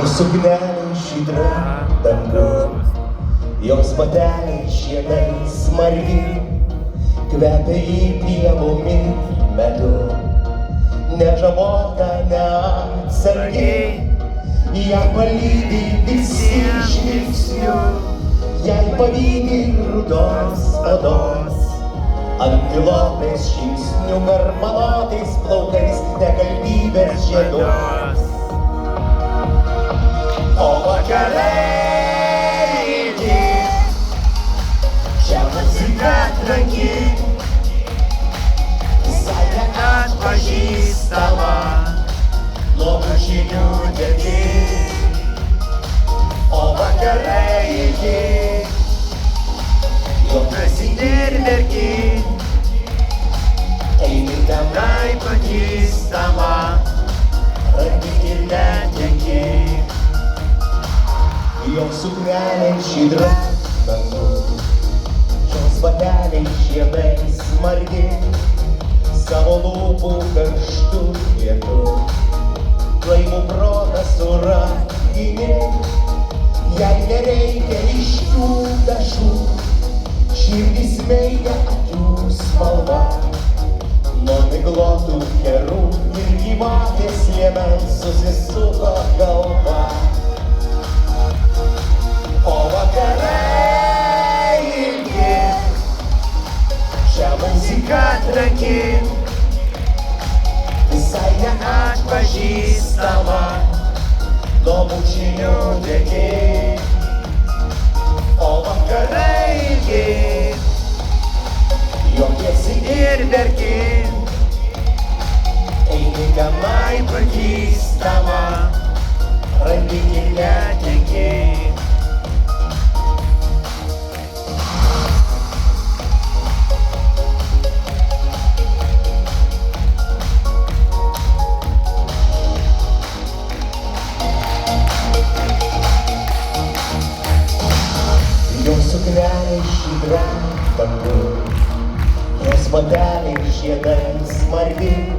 Jos suknelė žydra dangus, jos bateliai žiedais margi, kvepia į pievumi medu, nežabota, neatsargiai, ją palydi visi žvilgsniu, jai pavydi rudos odos, antilopės žingsnių garbanotais plaukais nekalbybės žiedos. O vakarai ilgi, čia muzika tranki, visai neatpažįstama, nuo bučinių degi. O vakarai ilgi, juokasi ir verki, eini tenai pažįstama, randi ir neteki. Jos suknelė žydra dangus, jos bateliai žiedais margi, savo lūpų karštų vietų, blaivų protą suragini, jai nereikia ryškių dažų, širdį smeigia akių spalva, nuo miglotų kerų ir gyvatės liemens susisuko galva. O vakarai ilgi, čia muzika tranki, visai neatpažįstama, nuo bučinių degi. O vakarai ilgi, juokiesi ir verki, eini tenai pažįstama, randi ir neteki. Jos suknelė žydra dangus, jos bateliai žiedais margi,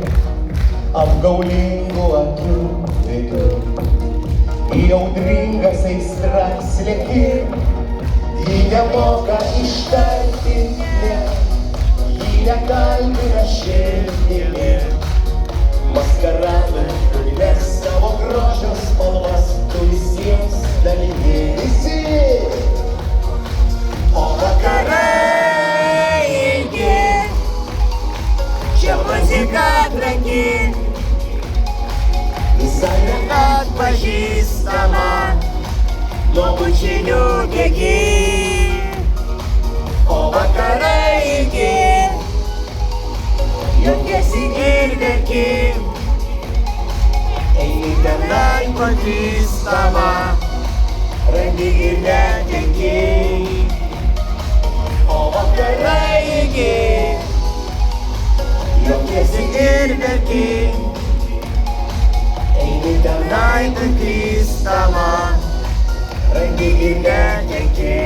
apgaulingų akių vidu, į audringas aistras leki, ji nemoka ištarti ne, ji nekalbina širdimi, maskaradu nes savo grožio spalvas tu visiems dalini. O vakarai ilgi, čia muzika tranki, visai neatpažįstama, nuo bučinių degi. O vakarai ilgi, juokiesi ir verki, eini tenai pažįstama, randi ir neteki. O vakarai ilgi, juokiesi ir verki, eini tenai pažįstama, randi ir neteki.